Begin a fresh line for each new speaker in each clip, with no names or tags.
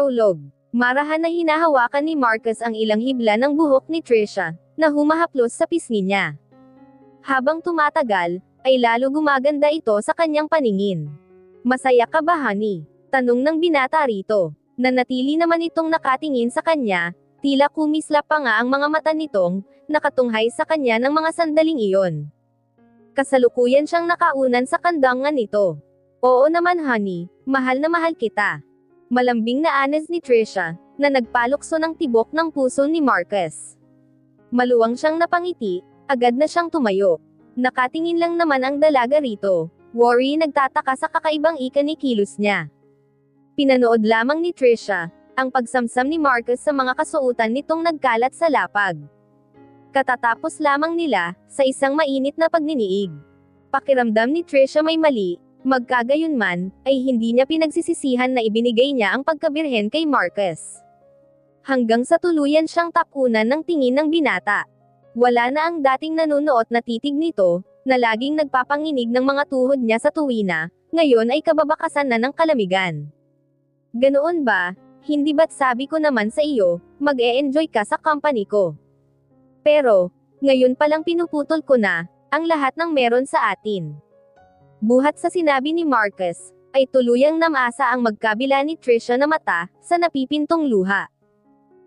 Prologue. Marahan na hinahawakan ni Marcus ang ilang hibla ng buhok ni Trisha, na humahaplos sa pisngi niya. Habang tumatagal, ay lalo gumaganda ito sa kanyang paningin. Masaya ka ba, honey? Tanong ng binata rito. Nanatili naman itong nakatingin sa kanya, tila kumislap pa nga ang mga mata nitong, nakatunghay sa kanya ng mga sandaling iyon. Kasalukuyan siyang nakaunan sa kandangan nito. Oo naman honey, mahal na mahal kita. Malambing na anes ni Trisha, na nagpalukso ng tibok ng puso ni Marcus. Maluwang siyang napangiti, agad na siyang tumayo. Nakatingin lang naman ang dalaga rito. Worry nagtataka sa kakaibang ika ni kilos niya. Pinanood lamang ni Trisha, ang pagsamsam ni Marcus sa mga kasuotan nitong nagkalat sa lapag. Katatapos lamang nila, sa isang mainit na pagniniig. Pakiramdam ni Trisha may mali, magkagayunman, ay hindi niya pinagsisisihan na ibinigay niya ang pagkabirhen kay Marcus. Hanggang sa tuluyan siyang tapunan ng tingin ng binata. Wala na ang dating nanunuot na titig nito, na laging nagpapanginig ng mga tuhod niya sa tuwina, ngayon ay kababakasan na ng kalamigan. Ganoon ba? Hindi ba't sabi ko naman sa iyo, mag-e-enjoy ka sa company ko? Pero, ngayon palang pinuputol ko na, ang lahat ng meron sa atin. Buhat sa sinabi ni Marcus, ay tuluyang namasa ang magkabila ni Trisha na mata, sa napipintong luha.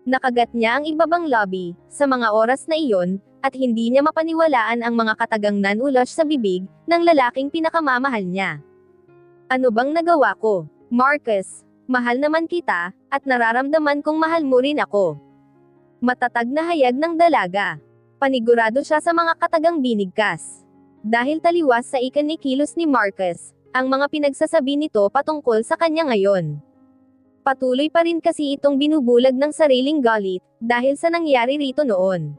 Nakagat niya ang ibabang lobby, sa mga oras na iyon, at hindi niya mapaniwalaan ang mga katagang nanulosh sa bibig, ng lalaking pinakamamahal niya. Ano bang nagawa ko, Marcus? Mahal naman kita, at nararamdaman kong mahal mo rin ako. Matatag na hayag ng dalaga. Panigurado siya sa mga katagang binigkas. Dahil taliwas sa ikinikilos ni Marcus, ang mga pinagsasabi nito patungkol sa kanya ngayon. Patuloy pa rin kasi itong binubulag ng sariling galit, dahil sa nangyari rito noon.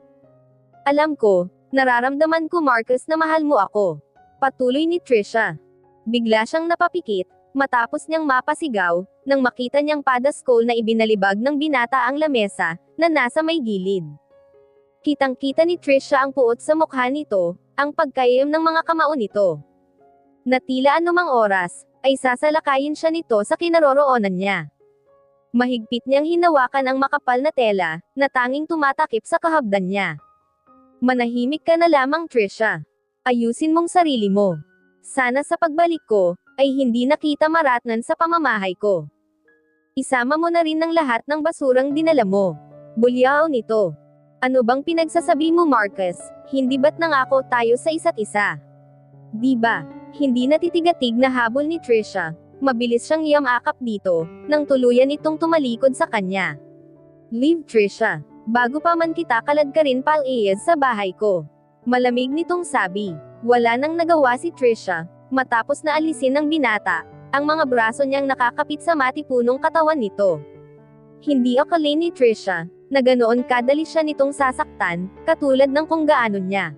Alam ko, nararamdaman ko Marcus na mahal mo ako. Patuloy ni Trisha. Bigla siyang napapikit, matapos niyang mapasigaw, nang makita niyang padaskol na ibinalibag ng binata ang lamesa, na nasa may gilid. Kitang-kita ni Trisha ang puot sa mukha nito, ang pagkayam ng mga kamao nito. Na tila anumang oras, ay sasalakayin siya nito sa kinaroroonan niya. Mahigpit niyang hinawakan ang makapal na tela, na tanging tumatakip sa kahabdan niya. Manahimik ka na lamang Trisha. Ayusin mong sarili mo. Sana sa pagbalik ko, ay hindi nakita maratnan sa pamamahay ko. Isama mo na rin ang lahat ng basurang dinala mo. Bulyaw nito. Ano bang pinagsasabi mo Marcus, hindi ba't nangako tayo sa isa't isa? Di ba? Hindi natitigatig na habol ni Trisha. Mabilis siyang yamakap dito, nang tuluyan itong tumalikod sa kanya. Leave Trisha. Bago pa man kita kaladkarin pal-iyas sa bahay ko. Malamig nitong sabi. Wala nang nagawa si Trisha, matapos na alisin ng binata, ang mga braso niyang nakakapit sa matipunong katawan nito. Hindi akalain ni Trisha, na ganoon kadali siya nitong sasaktan, katulad ng kung gaano niya.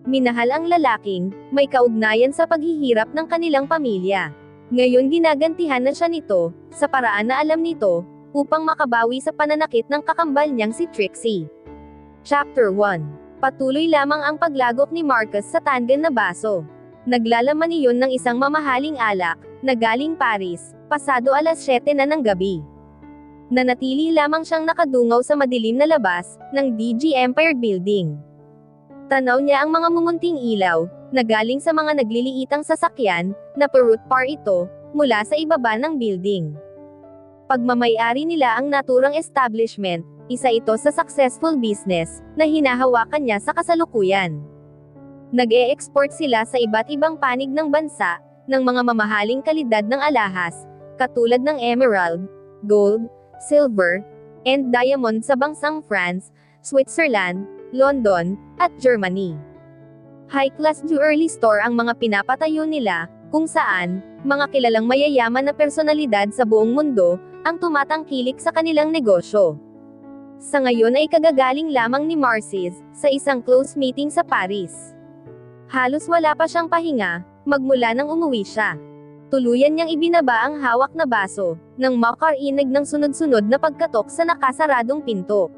Minahal ang lalaking, may kaugnayan sa paghihirap ng kanilang pamilya. Ngayon ginagantihan na siya nito, sa paraan na alam nito, upang makabawi sa pananakit ng kakambal niyang si Trixie. Chapter 1. Patuloy lamang ang paglagok ni Marcus sa tangan na baso. Naglalaman iyon ng isang mamahaling alak, na galing Paris, pasado alas 7 na ng gabi. Nanatili lamang siyang nakadungaw sa madilim na labas, ng DG Empire Building. Tanaw niya ang mga mumunting ilaw, na galing sa mga nagliliitang sasakyan, na per-route par ito, mula sa ibaba ng building. Pagmamayari nila ang naturang establishment, isa ito sa successful business, na hinahawakan niya sa kasalukuyan. Nag-e-export sila sa iba't ibang panig ng bansa, ng mga mamahaling kalidad ng alahas, katulad ng emerald, gold, silver, and diamond sa bansang France, Switzerland, London, at Germany. High-class jewelry store ang mga pinapatayo nila, kung saan, mga kilalang mayayaman na personalidad sa buong mundo, ang tumatangkilik sa kanilang negosyo. Sa ngayon ay kagagaling lamang ni Marcus, sa isang close meeting sa Paris. Halos wala pa siyang pahinga, magmula nang umuwi siya. Tuluyan niyang ibinaba ang hawak na baso, nang makarinig ng sunod-sunod na pagkatok sa nakasaradong pinto.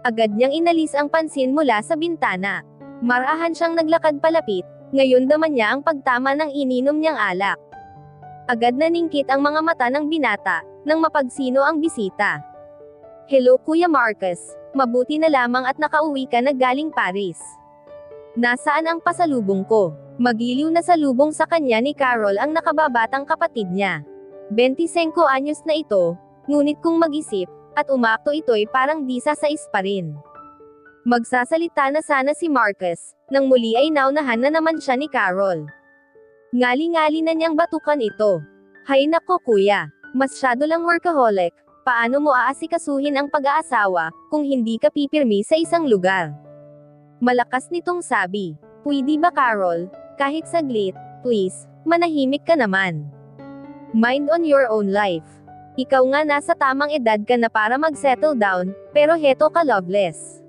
Agad niyang inalis ang pansin mula sa bintana. Marahan siyang naglakad palapit, ngayon daman niya ang pagtama ng ininom niyang alak. Agad naningkit ang mga mata ng binata, nang mapagsino ang bisita. Hello Kuya Marcus, mabuti na lamang at nakauwi ka na galing Paris. Nasaan ang pasalubong ko? Magiliw na salubong sa kanya ni Carol ang nakababatang kapatid niya. 25 anyos na ito, ngunit kung mag-isip, at umakto ito'y parang di sasais pa rin. Magsasalita na sana si Marcus, nang muli ay naunahan na naman siya ni Carol. Ngali-ngali na niyang batukan ito. Hay nako kuya, masyado lang workaholic, paano mo aasikasuhin ang pag-aasawa, kung hindi ka pipirmi sa isang lugar? Malakas nitong sabi. Pwede ba Carol, kahit saglit, please, manahimik ka naman. Mind on your own life. Ikaw nga nasa tamang edad ka na para mag-settle down, pero heto ka loveless.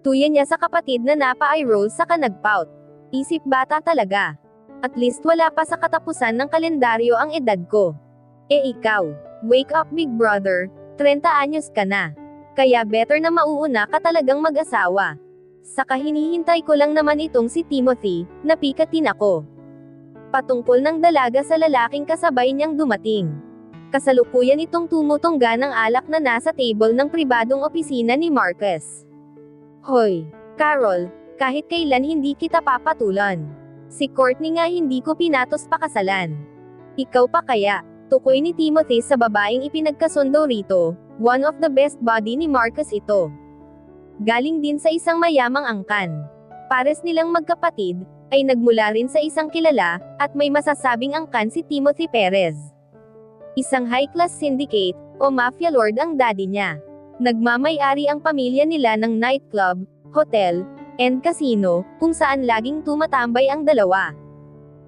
Tuya niya sa kapatid na napa-eye roll sa kanagpout. Isip bata talaga. At least wala pa sa katapusan ng kalendaryo ang edad ko. Ikaw, wake up big brother, 30 anyos ka na. Kaya better na mauuna ka talagang mag-asawa. Saka hinihintay ko lang naman itong si Timothy, napikatin ako. Patungkol ng dalaga sa lalaking kasabay niyang dumating. Kasalukuyan itong tumutungga ng alak na nasa table ng pribadong opisina ni Marcus. Hoy, Carol, kahit kailan hindi kita papatulan. Si Courtney nga hindi ko pinatos pakasalan. Ikaw pa kaya, tukoy ni Timothy sa babaeng ipinagkasundo rito, one of the best body ni Marcus ito. Galing din sa isang mayamang angkan. Pares nilang magkapatid, ay nagmula rin sa isang kilala, at may masasabing angkan si Timothy Perez. Isang high-class syndicate, o mafia lord ang daddy niya. Nagmamay-ari ang pamilya nila ng nightclub, hotel, and casino, kung saan laging tumatambay ang dalawa.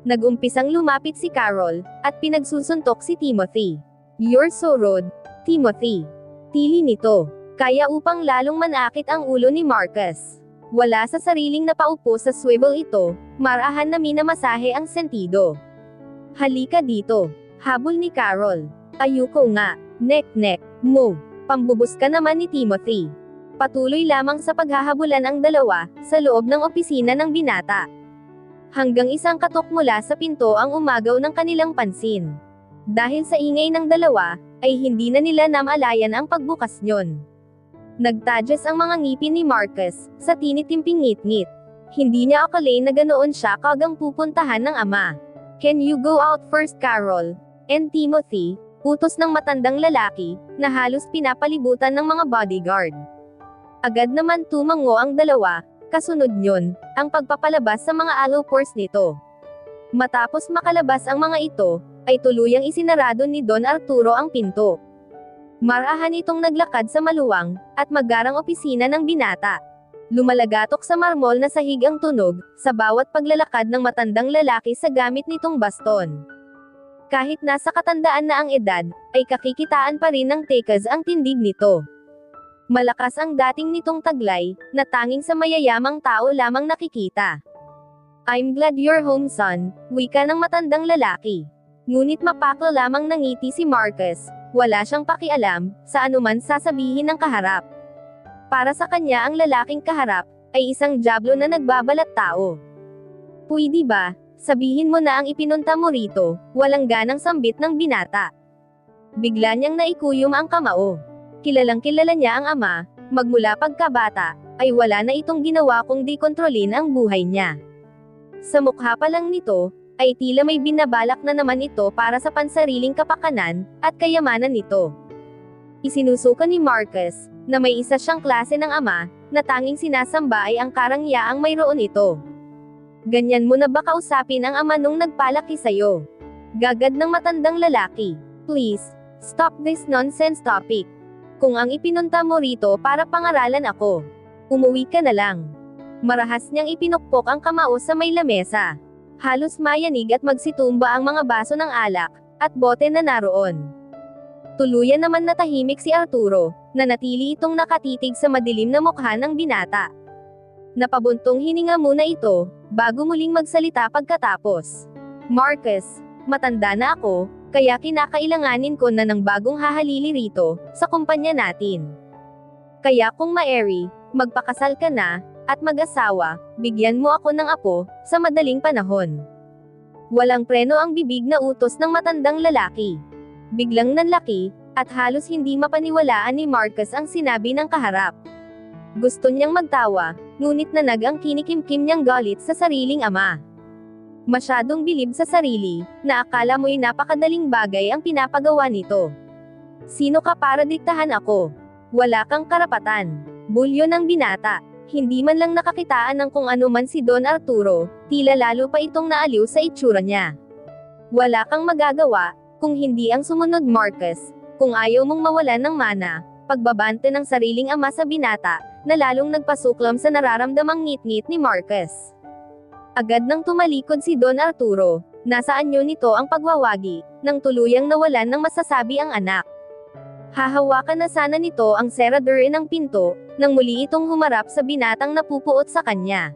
Nagumpisang lumapit si Carol, at pinagsusuntok si Timothy. You're so rude, Timothy. Tili nito. Kaya upang lalong manakit ang ulo ni Marcus. Wala sa sariling napaupo sa swivel ito, marahan na minamasahe ang sentido. Halika dito. Habol ni Carol. Ayuko nga. Nek-nek, mo. Pambubus ka naman ni Timothy. Patuloy lamang sa paghahabulan ang dalawa, sa loob ng opisina ng binata. Hanggang isang katok mula sa pinto ang umagaw ng kanilang pansin. Dahil sa ingay ng dalawa, ay hindi na nila namalayan ang pagbukas nyon. Nagtadyas ang mga ngipin ni Marcus, sa tinitimping ngit-ngit. Hindi niya akalain na ganoon siya kagang pupuntahan ng ama. Can you go out first Carol? And Timothy, utos ng matandang lalaki, na halos pinapalibutan ng mga bodyguard. Agad naman tumango ang dalawa, kasunod nyon, ang pagpapalabas sa mga allowpores nito. Matapos makalabas ang mga ito, ay tuluyang isinarado ni Don Arturo ang pinto. Marahan itong naglakad sa maluwang, at magarang opisina ng binata. Lumalagatok sa marmol na sahig ang tunog, sa bawat paglalakad ng matandang lalaki sa gamit nitong baston. Kahit nasa katandaan na ang edad, ay kakikitaan pa rin ng tekas ang tindig nito. Malakas ang dating nitong taglay, na tanging sa mayayamang tao lamang nakikita. I'm glad you're home son, wika ng matandang lalaki. Ngunit mapaklo lamang nangiti si Marcus, wala siyang pakialam, sa anuman sasabihin ng kaharap. Para sa kanya ang lalaking kaharap, ay isang diablo na nagbabalat tao. Pwede ba, sabihin mo na ang ipinunta mo rito, walang ganang sambit ng binata. Bigla niyang naikuyom ang kamao. Kilalang kilala niya ang ama, magmula pagkabata, ay wala na itong ginawa kung di kontrolin ang buhay niya. Sa mukha pa lang nito, ay tila may binabalak na naman ito para sa pansariling kapakanan, at kayamanan nito. Isinusuka ni Marcus, na may isa siyang klase ng ama, na tanging sinasamba ay ang karangyaang mayroon ito. Ganyan mo na ba kausapin ang ama nung nagpalaki sa'yo? Gagad ng matandang lalaki. Please, stop this nonsense topic. Kung ang ipinunta mo rito para pangaralan ako, umuwi ka na lang. Marahas niyang ipinukpok ang kamao sa may lamesa. Halos mayanig at magsitumba ang mga baso ng alak, at bote na naroon. Tuluyan naman natahimik si Arturo, na natili itong nakatitig sa madilim na mukha ng binata. Napabuntong hininga muna ito, bago muling magsalita pagkatapos. Marcus, matanda na ako, kaya kinakailanganin ko na ng bagong hahalili rito, sa kumpanya natin. Kaya kung maaari, magpakasal ka na, at mag-asawa, bigyan mo ako ng apo, sa madaling panahon. Walang preno ang bibig na utos ng matandang lalaki. Biglang nanlaki, At halos hindi mapaniwalaan ni Marcus ang sinabi ng kaharap. Gusto niyang magtawa, ngunit nanag ang kinikimkim niyang galit sa sariling ama. Masyadong bilib sa sarili, na akala mo'y napakadaling bagay ang pinapagawa nito. Sino ka para diktahan ako? Wala kang karapatan. Bulyo ng binata. Hindi man lang nakakitaan ng kung ano man si Don Arturo, tila lalo pa itong naaliw sa itsura niya. Wala kang magagawa, kung hindi ang sumunod Marcus, kung ayaw mong mawalan ng mana, pagbabante ng sariling ama sa binata, na lalong nagpasuklam sa nararamdamang ngit-ngit ni Marcus. Agad nang tumalikod si Don Arturo, nasa anyo nito ang pagwawagi, nang tuluyang nawalan ng masasabi ang anak. Hahawakan na sana nito ang seradure ng pinto, nang muli itong humarap sa binatang napupuot sa kanya.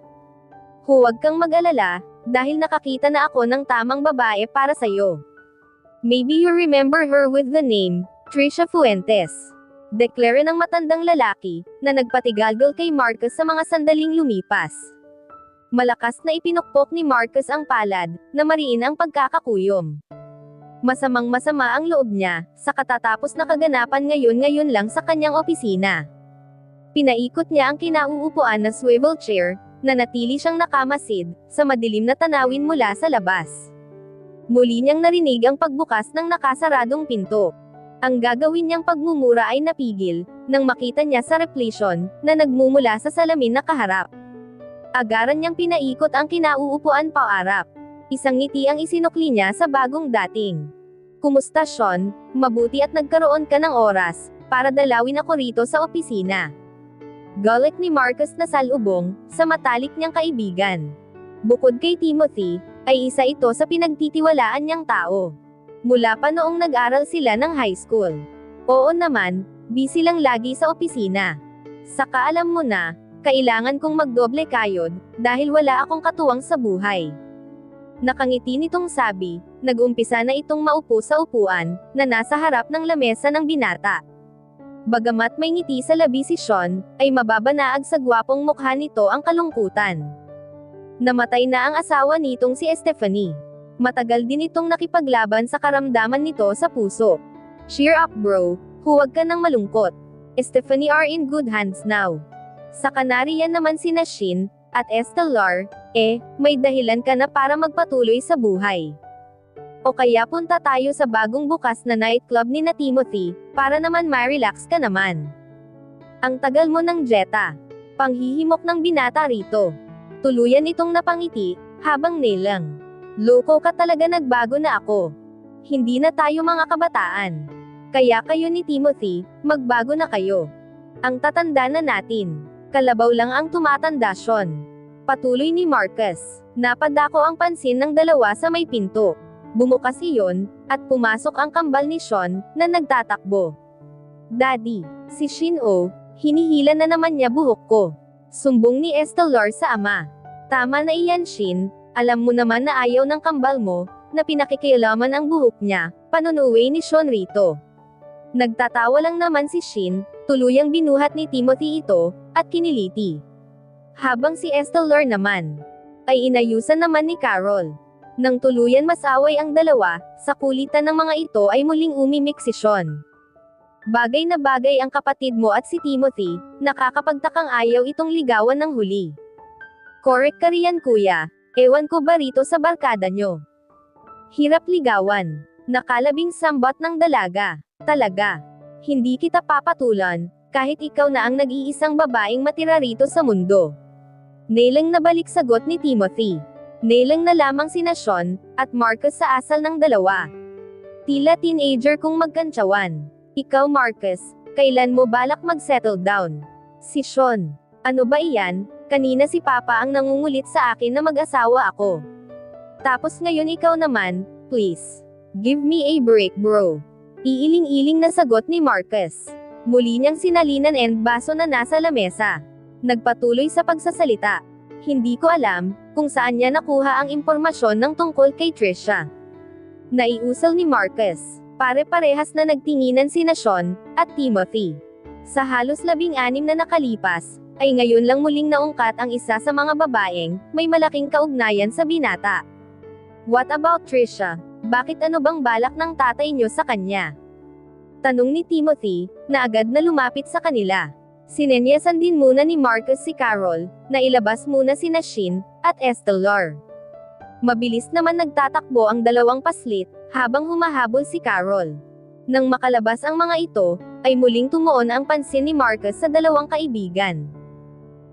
Huwag kang mag-alala, dahil nakakita na ako ng tamang babae para sa'yo. Maybe you remember her with the name, Trisha Fuentes. Deklare ng matandang lalaki, na nagpatigalgol kay Marcus sa mga sandaling lumipas. Malakas na ipinukpok ni Marcus ang palad, na mariin ang pagkakakuyom. Masamang-masama ang loob niya, sa katatapos na kaganapan ngayon lang sa kanyang opisina. Pinaikot niya ang kinauupuan na swivel chair, na natili siyang nakamasid, sa madilim na tanawin mula sa labas. Muli niyang narinig ang pagbukas ng nakasaradong pinto. Ang gagawin niyang pagmumura ay napigil, nang makita niya sa reflection, na nagmumula sa salamin na kaharap. Agaran niyang pinaikot ang kinauupuan paarap. Isang ngiti ang isinukli niya sa bagong dating. Kumusta Sean? Mabuti at nagkaroon ka ng oras, para dalawin ako rito sa opisina. Galit ni Marcus na salubong, sa matalik niyang kaibigan. Bukod kay Timothy, ay isa ito sa pinagtitiwalaan niyang tao. Mula pa noong nag-aral sila ng high school. Oo naman, busy lang lagi sa opisina. Saka alam mo na, kailangan kong magdoble kayod, dahil wala akong katuwang sa buhay. Nakangiti nitong sabi, nag-umpisa na itong maupo sa upuan, na nasa harap ng lamesa ng binata. Bagamat may ngiti sa labi si Sean, ay mababanaag sa gwapong mukha nito ang kalungkutan. Namatay na ang asawa nitong si Stephanie. Matagal din itong nakipaglaban sa karamdaman nito sa puso. Cheer up bro, huwag ka nang malungkot. Stephanie are in good hands now. Sa Kanarian naman sina Shin, at Estelar, may dahilan ka na para magpatuloy sa buhay. O kaya punta tayo sa bagong bukas na nightclub ni na Timothy, para naman ma-relax ka naman. Ang tagal mo ng Jetta. Panghihimok ng binata rito. Tuluyan itong napangiti, habang nilang. Loko ka talaga, nagbago na ako. Hindi na tayo mga kabataan. Kaya kayo ni Timothy, magbago na kayo. Ang tatanda na natin. Kalabaw lang ang tumatanda Sean. Patuloy ni Marcus. Napadako ang pansin ng dalawa sa may pinto. Bumukas iyon, at pumasok ang kambal ni Sean, na nagtatakbo. Daddy, si Shin-o, hinihila na naman niya buhok ko. Sumbong ni Estelar sa ama. Tama na iyan Shin, alam mo naman na ayaw ng kambal mo, na pinakikialaman ang buhok niya, panunuwi ni Sean rito. Nagtatawa lang naman si Shin, tuluyang binuhat ni Timothy ito, at kiniliti. Habang si Estelar naman, ay inayusan naman ni Carol. Nang tuluyan masaway ang dalawa, sa kulitan ng mga ito ay muling umimik si Sean. Bagay na bagay ang kapatid mo at si Timothy, nakakapagtakang ayaw itong ligawan ng huli. Correct ka riyan kuya, ewan ko ba rito sa barkada nyo. Hirap ligawan, nakalabing sambat ng dalaga. Talaga. Hindi kita papatulan, kahit ikaw na ang nag-iisang babaeng matira rito sa mundo. Nelang nabalik sagot ni Timothy. Nelang na lamang sina Sean, at Marcus sa asal ng dalawa. Tila teenager kung magkantsawan. Ikaw Marcus, kailan mo balak mag-settle down? Si Sean. Ano ba iyan? Kanina si Papa ang nangungulit sa akin na mag-asawa ako. Tapos ngayon ikaw naman, please. Give me a break bro. Iiling-iling na sagot ni Marcus. Muli niyang sinalinan ang baso na nasa lamesa. Nagpatuloy sa pagsasalita. Hindi ko alam, kung saan niya nakuha ang impormasyon ng tungkol kay Trisha. Naiusal ni Marcus. Pare-parehas na nagtinginan sina Sean, at Timothy. Sa halos 16 na nakalipas, ay ngayon lang muling naungkat ang isa sa mga babaeng, may malaking kaugnayan sa binata. What about Trisha? Bakit ano bang balak ng tatay niyo sa kanya? Tanong ni Timothy, na agad na lumapit sa kanila. Sinenyasan din muna ni Marcus si Carol, na ilabas muna sina Shin, at Estelar. Mabilis naman nagtatakbo ang dalawang paslit, habang humahabol si Carol. Nang makalabas ang mga ito, ay muling tumuon ang pansin ni Marcus sa dalawang kaibigan.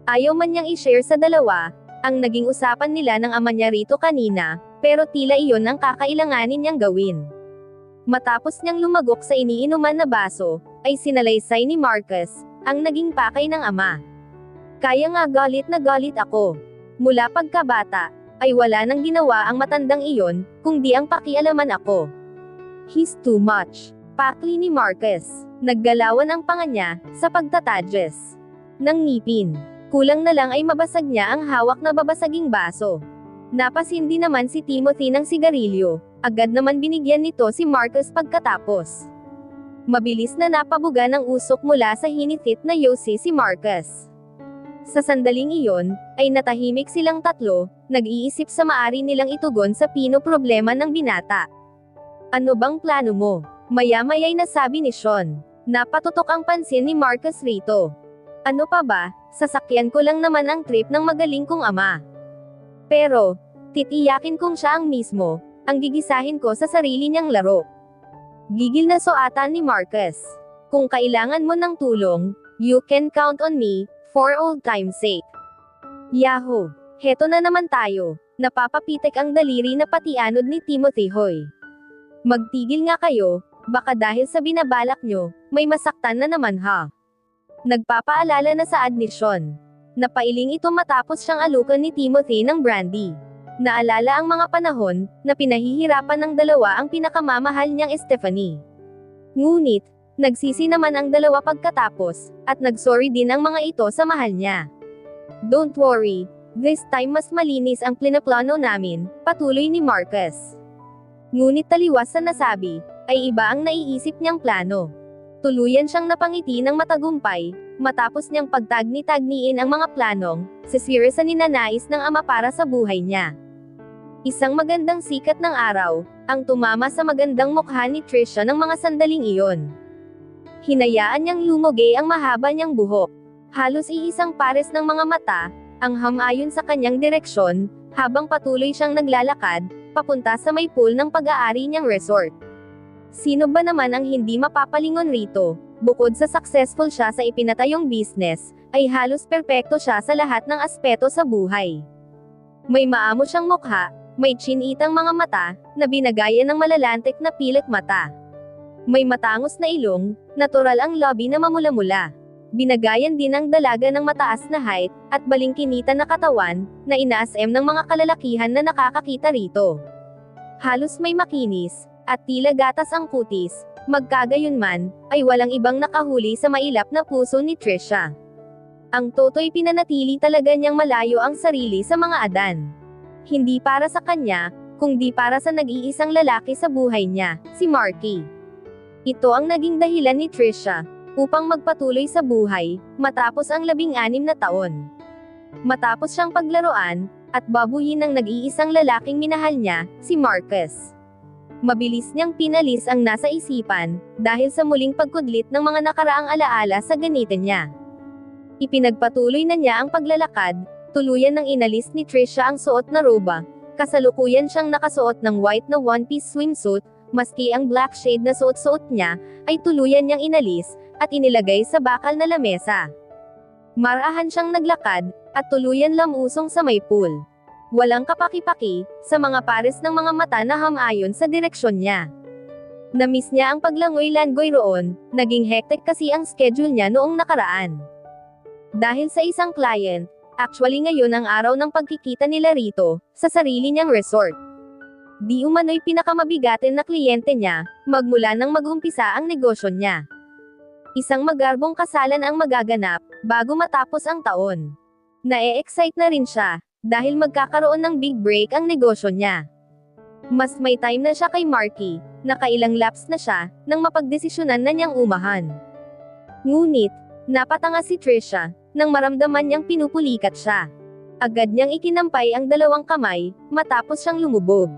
Ayaw man niyang i-share sa dalawa, ang naging usapan nila ng ama niya rito kanina, pero tila iyon ang kakailanganin niyang gawin. Matapos niyang lumagok sa iniinuman na baso, ay sinalaysay ni Marcus, ang naging pakay ng ama. Kaya nga galit na galit ako. Mula pagkabata, ay wala nang ginawa ang matandang iyon, kung di ang pakialaman ako. He's too much. Pakli ni Marcus. Naggalawan ang panga niya, sa pagtatadges ng ngipin. Kulang na lang ay mabasag niya ang hawak na babasaging baso. Napasindi naman si Timothy ng sigarilyo. Agad naman binigyan nito si Marcus pagkatapos. Mabilis na napabuga ng usok mula sa hinitit na yosi si Marcus. Sa sandaling iyon, ay natahimik silang tatlo, nag-iisip sa maari nilang itugon sa pino-problema ng binata. Ano bang plano mo? Maya-maya'y nasabi ni Sean. Napatutok ang pansin ni Marcus rito. Ano pa ba, sasakyan ko lang naman ang trip ng magaling kong ama. Pero, titiyakin kong siya ang mismo, ang gigisahin ko sa sarili niyang laro. Gigil na suatan ni Marcus. Kung kailangan mo ng tulong, you can count on me, for old time's sake. Yahoo! Heto na naman tayo. Napapapitik ang daliri na patianod ni Timothy Hoy. Magtigil nga kayo, baka dahil sa binabalak nyo, may masaktan na naman ha. Nagpapaalala na sa admisyon. Napailing ito matapos siyang alukan ni Timothy ng brandy. Naalala ang mga panahon, na pinahihirapan ng dalawa ang pinakamamahal niyang Stephanie. Ngunit, nagsisi naman ang dalawa pagkatapos, at nagsorry din ang mga ito sa mahal niya. Don't worry, this time mas malinis ang plano namin, patuloy ni Marcus. Ngunit taliwas sa nasabi, ay iba ang naiisip niyang plano. Tuluyan siyang napangiti ng matagumpay, matapos niyang pagtagni-tagniin ang mga planong, sisira sa ninanais ng ama para sa buhay niya. Isang magandang sikat ng araw, ang tumama sa magandang mukha ni Trisha ng mga sandaling iyon. Hinayaan niyang lumugay ang mahaba niyang buhok. Halos iisang pares ng mga mata, ang hamayon sa kanyang direksyon, habang patuloy siyang naglalakad, papunta sa may pool ng pag-aari niyang resort. Sino ba naman ang hindi mapapalingon rito? Bukod sa successful siya sa ipinatayong business, ay halos perpekto siya sa lahat ng aspeto sa buhay. May maamo siyang mukha, may chinitang mga mata, na binagaya ng malalantik na pilik mata. May matangos na ilong, natural ang labi na mamula-mula. Binagayan din ang dalaga ng mataas na height, at balingkinita na katawan, na inaasem ng mga kalalakihan na nakakakita rito. Halos may makinis, at tila gatas ang kutis, magkagayunman, ay walang ibang nakahuli sa mailap na puso ni Trisha. Ang toto'y pinanatili talaga niyang malayo ang sarili sa mga adan. Hindi para sa kanya, kundi para sa nag-iisang lalaki sa buhay niya, si Marky. Ito ang naging dahilan ni Trisha, upang magpatuloy sa buhay, matapos ang 16 na taon. Matapos siyang paglaruan, at babuyin ng nag-iisang lalaking minahal niya, si Marcus. Mabilis niyang pinalis ang nasa isipan, dahil sa muling pagkudlit ng mga nakaraang alaala sa ganitan niya. Ipinagpatuloy na niya ang paglalakad, tuluyan nang inalis ni Trisha ang suot na roba, kasalukuyan siyang nakasuot ng white na one-piece swimsuit, maski ang black shade na suot-suot niya, ay tuluyan niyang inalis, at inilagay sa bakal na lamesa. Marahan siyang naglakad, at tuluyan lamusong sa may pool. Walang kapaki-paki, sa mga pares ng mga mata na hamayon sa direksyon niya. Namiss niya ang paglangoy-langoy roon, naging hectic kasi ang schedule niya noong nakaraan. Dahil sa isang client, actually ngayon ang araw ng pagkikita nila rito, sa sarili niyang resort. Di umano'y pinakamabigatin na kliyente niya, magmula nang mag-umpisa ang negosyo niya. Isang magarbong kasalan ang magaganap, bago matapos ang taon. Na-e-excite na rin siya, dahil magkakaroon ng big break ang negosyo niya. Mas may time na siya kay Marky, nakailang laps na siya, nang mapagdesisyonan na niyang umahan. Ngunit, napatanga si Trisha, nang maramdaman niyang pinupulikat siya. Agad niyang ikinampay ang dalawang kamay, matapos siyang lumubog.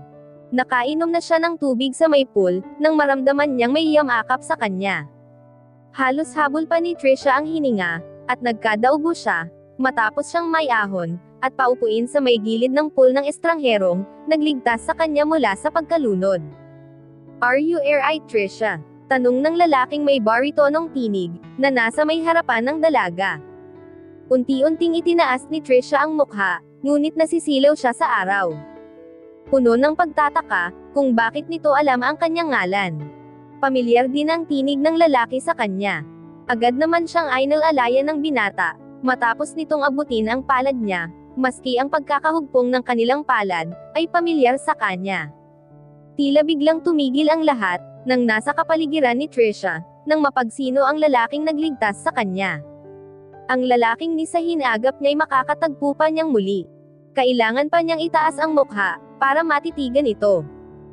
Nakainom na siya ng tubig sa may pool, nang maramdaman niyang may yamakap sa kanya. Halos habol pa ni Trisha ang hininga, at nagkadaubo siya, matapos siyang may ahon, at paupuin sa may gilid ng pool ng estrangherong, nagligtas sa kanya mula sa pagkalunod. "Are you alright, Trisha?" Tanong ng lalaking may baritonong tinig, na nasa may harapan ng dalaga. Unti-unting itinaas ni Trisha ang mukha, ngunit nasisilaw siya sa araw. Puno ng pagtataka, kung bakit nito alam ang kanyang ngalan. Pamilyar din ang tinig ng lalaki sa kanya. Agad naman siyang inalalayan ng binata, matapos nitong abutin ang palad niya, maski ang pagkakahugpong ng kanilang palad, ay pamilyar sa kanya. Tila biglang tumigil ang lahat, nang nasa kapaligiran ni Trisha, nang mapagsino ang lalaking nagligtas sa kanya. Ang lalaking ni sa hinagap niya'y makakatagpo pa niyang muli. Kailangan pa niyang itaas ang mukha, para matitigan ito.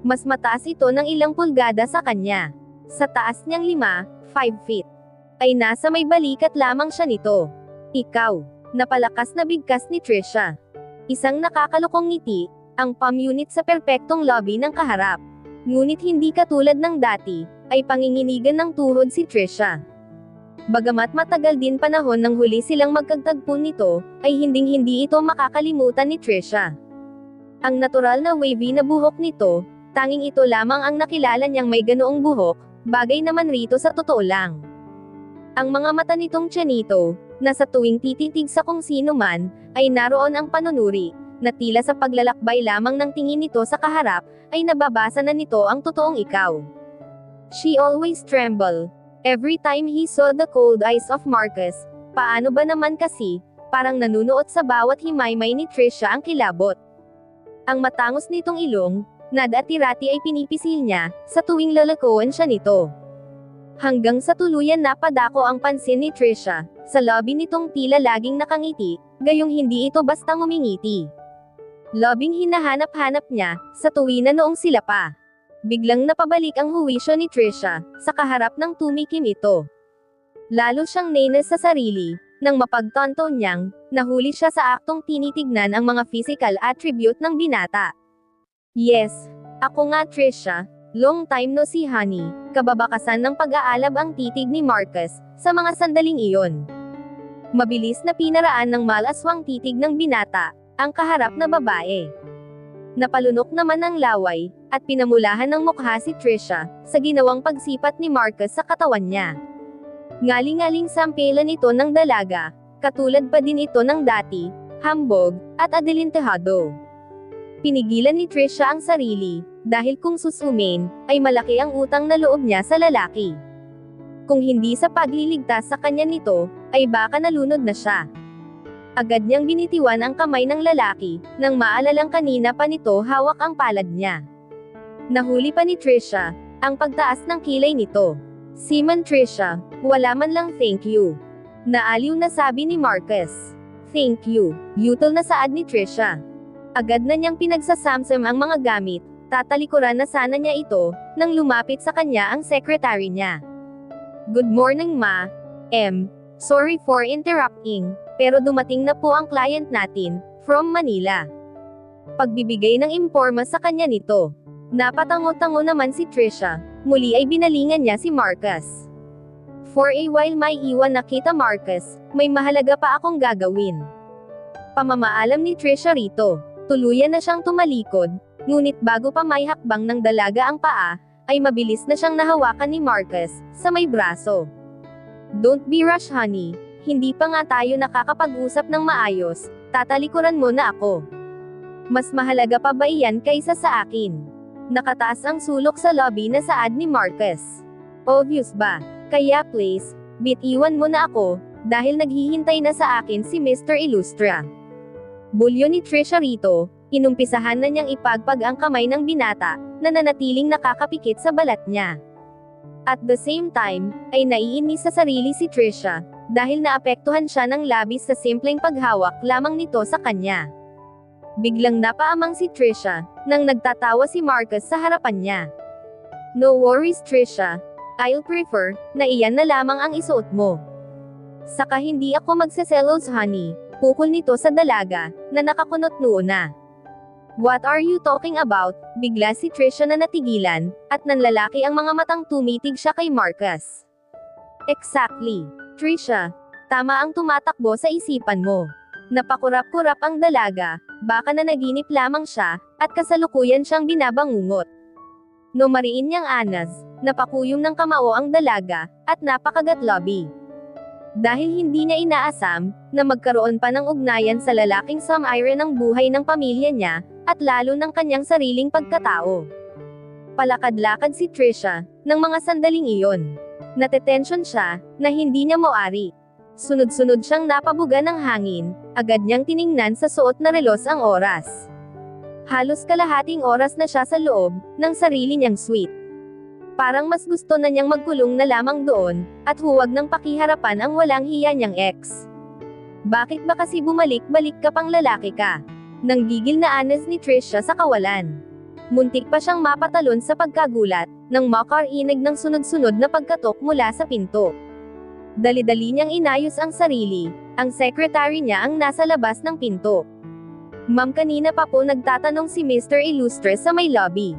Mas mataas ito ng ilang pulgada sa kanya. Sa taas niyang 5 feet. Ay nasa may balikat lamang siya nito. "Ikaw." Napalakas na bigkas ni Trisha. Isang nakakalukong ngiti, ang palm unit sa perpektong lobby ng kaharap. Ngunit hindi katulad ng dati, ay panginginigan ng tuhod si Trisha. Bagamat matagal din panahon nang huli silang magkagtagpo nito, ay hinding-hindi ito makakalimutan ni Trisha. Ang natural na wavy na buhok nito, tanging ito lamang ang nakilala niyang may ganoong buhok, bagay naman rito sa totoo lang. Ang mga mata nitong tiyanito, na sa tuwing tititig sa kung sino man, ay naroon ang panunuri, na tila sa paglalakbay lamang ng tingin nito sa kaharap, ay nababasa na nito ang totoong ikaw. She always trembled every time he saw the cold eyes of Marcus. Paano ba naman kasi, parang nanunuot sa bawat himaymay ni Trisha ang kilabot. Ang matangos nitong ilong, na dati-rati ay pinipisil niya, sa tuwing lalakoan siya nito. Hanggang sa tuluyan napadako ang pansin ni Trisha, sa lobby nitong tila laging nakangiti, gayong hindi ito basta ngumingiti. Lobbyng hinahanap-hanap niya, sa tuwina noong sila pa. Biglang napabalik ang huwisyo ni Trisha, sa kaharap ng tumikim ito. Lalo siyang nainis sa sarili, nang mapagtanto niyang, nahuli siya sa aktong tinitignan ang mga physical attribute ng binata. "Yes, ako nga Trisha, long time no see honey." Kababakasan ng pag-aalab ang titig ni Marcus, sa mga sandaling iyon. Mabilis na pinaraan ng malaswang titig ng binata, ang kaharap na babae. Napalunok naman ang laway, at pinamulahan ng mukha si Trisha, sa ginawang pagsipat ni Marcus sa katawan niya. Ngaling-ngaling sampelan ito ng dalaga, katulad pa din ito ng dati, hambog, at adelintehado. Pinigilan ni Trisha ang sarili, dahil kung susumin, ay malaki ang utang na loob niya sa lalaki. Kung hindi sa pagliligtas sa kanya nito, ay baka nalunod na siya. Agad niyang binitiwan ang kamay ng lalaki, nang maalalang kanina pa nito hawak ang palad niya. Nahuli pa ni Trisha, ang pagtaas ng kilay nito. "Seaman Trisha, wala man lang thank you." Naaliw na sabi ni Marcus. "Thank you," yutal na saad ni Trisha. Agad na niyang pinagsasamsam ang mga gamit, tatalikuran na sana niya ito, nang lumapit sa kanya ang secretary niya. "Good morning ma. Sorry for interrupting, pero dumating na po ang client natin, from Manila." Pagbibigay ng imporma sa kanya nito. Napatango-tango naman si Trisha, muli ay binalingan niya si Marcus. "For a while may iwan na kita Marcus, may mahalaga pa akong gagawin." Pamamaalam ni Trisha rito. Tuluyan na siyang tumalikod, ngunit bago pa may hakbang ng dalaga ang paa, ay mabilis na siyang nahawakan ni Marcus, sa may braso. "Don't be rush honey, hindi pa nga tayo nakakapag-usap ng maayos, tatalikuran mo na ako. Mas mahalaga pa ba iyan kaysa sa akin?" Nakataas ang sulok sa lobby na saad ni Marcus. "Obvious ba? Kaya please, bitiwan mo na ako, dahil naghihintay na sa akin si Mr. Illustra." Bulyo ni Trisha rito, inumpisahan na niyang ipagpag ang kamay ng binata, na nanatiling nakakapikit sa balat niya. At the same time, ay naiinis sa sarili si Trisha, dahil naapektuhan siya ng labis sa simpleng paghawak lamang nito sa kanya. Biglang napaamang si Trisha, nang nagtatawa si Marcus sa harapan niya. "No worries Trisha, I'll prefer, na iyan na lamang ang isuot mo. Saka hindi ako magseselos honey," pukol nito sa dalaga, na nakakunot noo na. What are you talking about? Bigla si Trisha na natigilan, at nanlalaki ang mga matang tumitig siya kay Marcus. Exactly. Trisha. Tama ang tumatakbo sa isipan mo. Napakurap-kurap ang dalaga, baka na naginip lamang siya, at kasalukuyan siyang binabangungot. No mariin niyang anas, napakuyom ng kamao ang dalaga, at napakagatlabi. Dahil hindi niya inaasam, na magkaroon pa ng ugnayan sa lalaking sumire ng buhay ng pamilya niya, at lalo ng kanyang sariling pagkatao. Palakad-lakad si Trisha, ng mga sandaling iyon. Natetensyon siya, na hindi niya moari. Sunod-sunod siyang napabuga ng hangin, agad niyang tiningnan sa suot na relos ang oras. Halos kalahating oras na siya sa loob, ng sarili niyang suite. Parang mas gusto na niyang magkulong na lamang doon, at huwag nang pakiharapan ang walang hiya niyang ex. Bakit ba kasi bumalik-balik ka pang lalaki ka? Nanggigil na anas ni Trisha sa kawalan. Muntik pa siyang mapatalon sa pagkagulat, nang makarinig ng sunod-sunod na pagkatok mula sa pinto. Dali-dali niyang inayos ang sarili, ang secretary niya ang nasa labas ng pinto. Ma'am, kanina pa po nagtatanong si Mr. Illustre sa may lobby.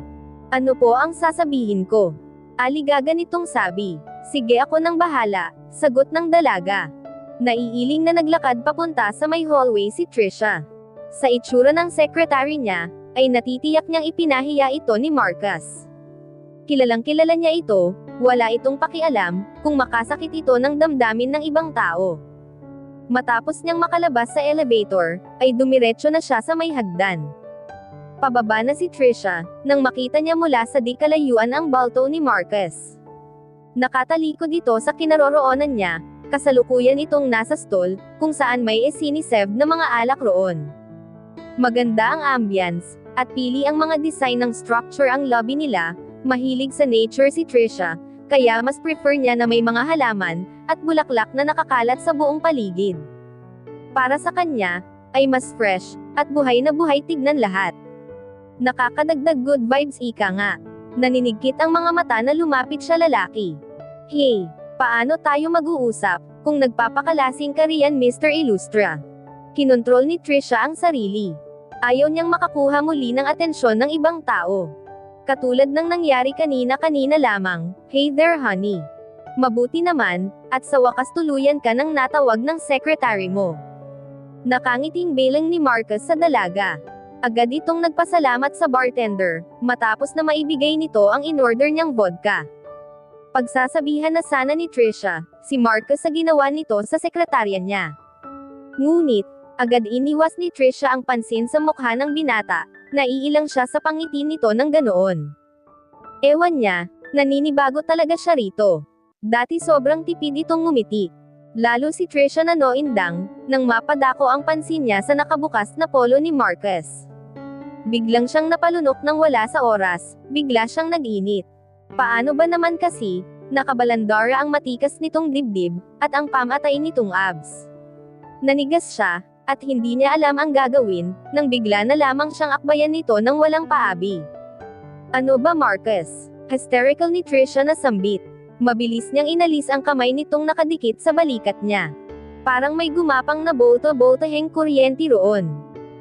Ano po ang sasabihin ko? Aligaga nitong sabi. Sige, ako nang bahala, sagot ng dalaga. Naiiling na naglakad papunta sa may hallway si Trisha. Sa itsura ng secretary niya, ay natitiyak niyang ipinahiya ito ni Marcus. Kilalang-kilala niya ito, wala itong pakialam, kung makasakit ito ng damdamin ng ibang tao. Matapos niyang makalabas sa elevator, ay dumiretso na siya sa may hagdan. Pababa na si Trisha, nang makita niya mula sa di kalayuan ang balto ni Marcus. Nakatalikod ito sa kinaroroonan niya, kasalukuyan itong nasa stall, kung saan may siniserve na mga alak roon. Maganda ang ambience, at pili ang mga design ng structure ang lobby nila, mahilig sa nature si Trisha, kaya mas prefer niya na may mga halaman, at bulaklak na nakakalat sa buong paligid. Para sa kanya, ay mas fresh, at buhay na buhay tignan lahat. Nakakadagdag good vibes ika nga. Naninigkit ang mga mata na lumapit siya lalaki. Hey, paano tayo mag-uusap, kung nagpapakalasing ka riyan Mr. Illustra? Kinontrol ni Trisha ang sarili. Ayaw niyang makakuha muli ng atensyon ng ibang tao. Katulad ng nangyari kanina lamang, hey there honey. Mabuti naman, at sa wakas tuluyan ka nang natawag ng secretary mo. Nakangiting belang ni Marcus sa dalaga. Agad itong nagpasalamat sa bartender, matapos na maibigay nito ang in-order niyang vodka. Pagsasabihan na sana ni Trisha, si Marcus sa ginawa nito sa sekretarya niya. Ngunit, agad iniwas ni Trisha ang pansin sa mukha ng binata, naiilang siya sa pangiti nito ng ganoon. Ewan niya, naninibago talaga siya rito. Dati sobrang tipid itong ngumiti. Lalo si Trisha na noindang, nang mapadako ang pansin niya sa nakabukas na polo ni Marcus. Biglang siyang napalunok nang wala sa oras, bigla siyang nag-init. Paano ba naman kasi, nakabalandara ang matikas nitong dibdib, at ang pamatay nitong abs. Nanigas siya, at hindi niya alam ang gagawin, nang bigla na lamang siyang akbayan nito nang walang paabi. Ano ba Marcus? Hysterical ni Trisha na sambit. Mabilis niyang inalis ang kamay nitong nakadikit sa balikat niya. Parang may gumapang na bolto-boltoheng kuryente roon.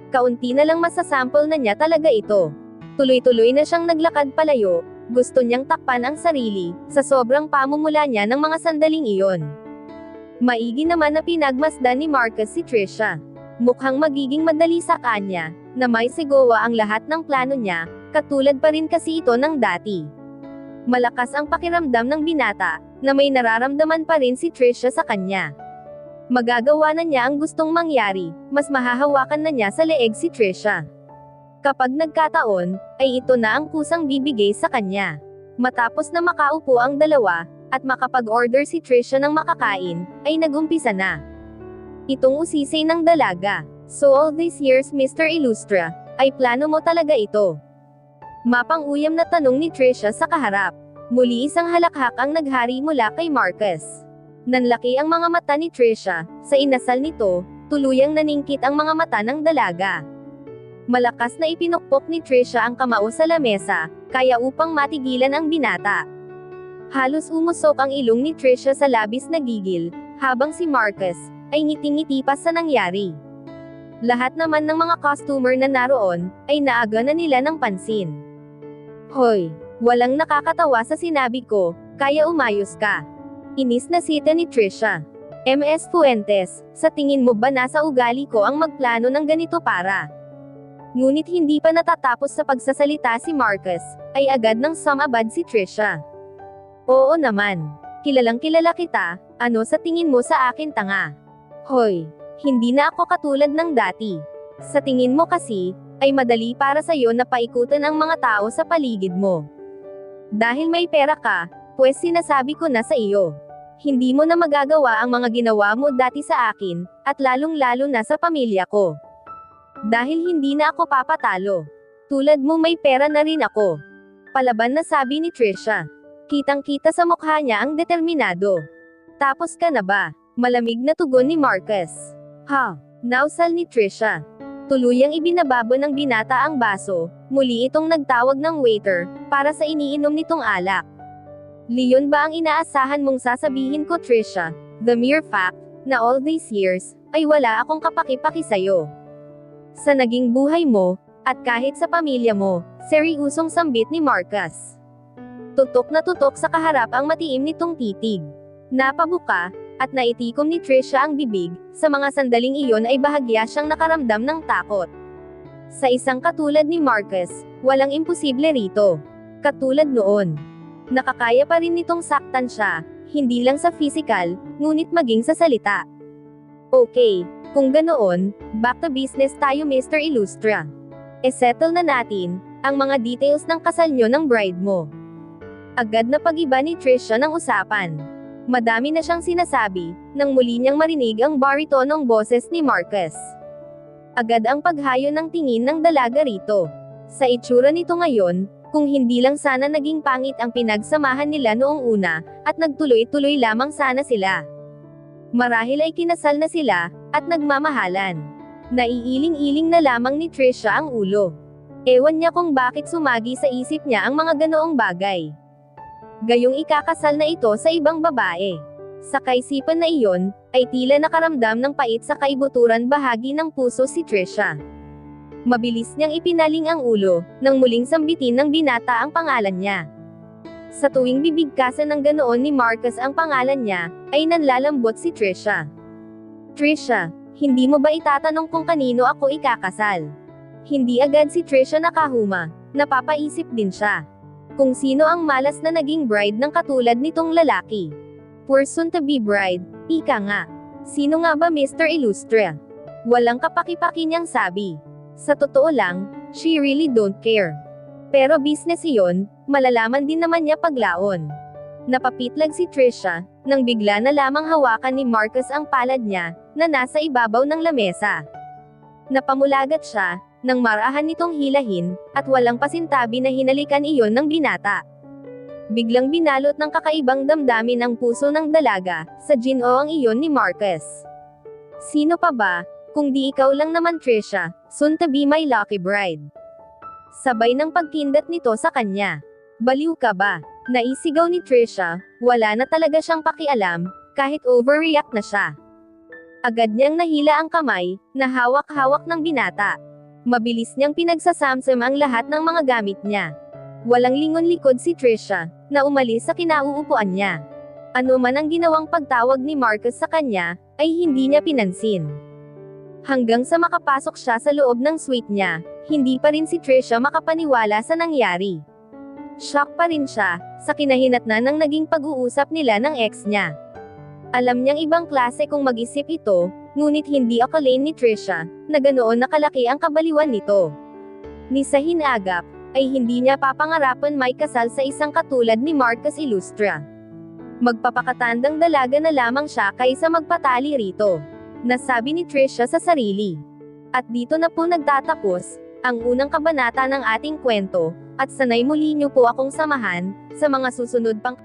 Kaunti na lang masasample na niya talaga ito. Tuloy-tuloy na siyang naglakad palayo, gusto niyang takpan ang sarili, sa sobrang pamumula niya ng mga sandaling iyon. Maigi naman na pinagmasdan ni Marcus si Trisha. Mukhang magiging madali sa kanya, na may sigawa ang lahat ng plano niya, katulad pa rin kasi ito ng dati. Malakas ang pakiramdam ng binata, na may nararamdaman pa rin si Trisha sa kanya. Magagawa na niya ang gustong mangyari, mas mahahawakan na niya sa leeg si Trisha. Kapag nagkataon, ay ito na ang kusang bibigay sa kanya. Matapos na makaupo ang dalawa, at makapag-order si Trisha ng makakain, ay nagumpisa na. Itong usisay ng dalaga. So all these years Mr. Illustra, ay plano mo talaga ito? Mapang-uyam na tanong ni Trisha sa kaharap. Muli isang halakhak ang naghari mula kay Marcus. Nanlaki ang mga mata ni Trisha, sa inasal nito, tuluyang naningkit ang mga mata ng dalaga. Malakas na ipinukpok ni Trisha ang kamao sa lamesa, kaya upang matigilan ang binata. Halos umusok ang ilong ni Trisha sa labis na gigil, habang si Marcus, ay ngiti-ngiti pa sa nangyari. Lahat naman ng mga customer na naroon, ay naaga na nila ng pansin. Hoy, walang nakakatawa sa sinabi ko, kaya umayos ka. Inis na sita ni Trisha. MS Fuentes, sa tingin mo ba nasa ugali ko ang magplano ng ganito para? Ngunit hindi pa natatapos sa pagsasalita si Marcus, ay agad nang sumabad si Trisha. Oo naman. Kilalang kilala kita, ano sa tingin mo sa akin tanga? Hoy, hindi na ako katulad ng dati. Sa tingin mo kasi, ay madali para sa'yo na paikutan ang mga tao sa paligid mo. Dahil may pera ka, pues sinasabi ko na sa iyo. Hindi mo na magagawa ang mga ginawa mo dati sa akin, at lalong-lalo na sa pamilya ko. Dahil hindi na ako papatalo. Tulad mo may pera na rin ako. Palaban na sabi ni Trisha. Kitang-kita sa mukha niya ang determinado. Tapos ka na ba? Malamig na tugon ni Marcus. Ha? Nausal ni Trisha. Tuluyang ibinababo ng binata ang baso, muli itong nagtawag ng waiter, para sa iniinom nitong alak. Leon ba ang inaasahan mong sasabihin ko Trisha? The mere fact, na all these years, ay wala akong kapaki-paki sa'yo. Sa naging buhay mo, at kahit sa pamilya mo, seryosong sambit ni Marcus. Tutok na tutok sa kaharap ang matiim nitong titig. Napabuka, at naitikom ni Trisha ang bibig, sa mga sandaling iyon ay bahagya siyang nakaramdam ng takot. Sa isang katulad ni Marcus, walang imposible rito. Katulad noon. Nakakaya pa rin nitong saktan siya, hindi lang sa physical, ngunit maging sa salita. Okay, kung ganoon, back to business tayo Mr. Illustra. E-settle na natin, ang mga details ng kasal nyo ng bride mo. Agad na pag-iba ni Trisha ng usapan. Madami na siyang sinasabi, nang muli niyang marinig ang baritonong boses ni Marcus. Agad ang paghayo ng tingin ng dalaga rito. Sa itsura nito ngayon, kung hindi lang sana naging pangit ang pinagsamahan nila noong una, at nagtuloy-tuloy lamang sana sila. Marahil ay kinasal na sila, at nagmamahalan. Naiiling-iling na lamang ni Trisha ang ulo. Ewan niya kung bakit sumagi sa isip niya ang mga ganoong bagay. Gayong ikakasal na ito sa ibang babae. Sa kaisipan na iyon, ay tila nakaramdam ng pait sa kaibuturan bahagi ng puso si Trisha. Mabilis niyang ipinaling ang ulo, nang muling sambitin ng binata ang pangalan niya. Sa tuwing bibigkasan ng ganoon ni Marcus ang pangalan niya, ay nanlalambot si Trisha. Trisha, hindi mo ba itatanong kung kanino ako ikakasal? Hindi agad si Trisha nakahuma, napapaisip din siya. Kung sino ang malas na naging bride ng katulad nitong lalaki. Poor soon-to-be bride, ika nga. Sino nga ba Mr. Illustra? Walang kapaki-paki niyang sabi. Sa totoo lang, she really don't care. Pero business iyon, malalaman din naman niya paglaon. Napapitlag si Trisha, nang bigla na lamang hawakan ni Marcus ang palad niya, na nasa ibabaw ng lamesa. Napamulagat siya, nang marahan nitong hilahin, at walang pasintabi na hinalikan iyon ng binata. Biglang binalot ng kakaibang damdamin ang puso ng dalaga, sa ginoo ang iyon ni Marcus. Sino pa ba, kung di ikaw lang naman Trisha, soon to be my lucky bride. Sabay ng pagkindat nito sa kanya. Baliw ka ba? Naisigaw ni Trisha, wala na talaga siyang pakialam, kahit overreact na siya. Agad niyang nahila ang kamay, na hawak-hawak ng binata. Mabilis niyang pinagsasamsam ang lahat ng mga gamit niya. Walang lingon-likod si Trisha, na umalis sa kinauupuan niya. Ano man ang ginawang pagtawag ni Marcus sa kanya, ay hindi niya pinansin. Hanggang sa makapasok siya sa loob ng suite niya, hindi pa rin si Trisha makapaniwala sa nangyari. Shock pa rin siya, sa kinahinatnan ng naging pag-uusap nila ng ex niya. Alam niyang ibang klase kung mag-isip ito, ngunit hindi akalain ni Trisha, na ganoon nakalaki ang kabaliwan nito. Ni sa hinagap, ay hindi niya papangarapan may kasal sa isang katulad ni Marcus Illustra. Magpapakatandang dalaga na lamang siya kaysa magpatali rito. Nasabi ni Trisha sa sarili. At dito na po nagtatapos, ang unang kabanata ng ating kwento, at sanay muli niyo po akong samahan, sa mga susunod pang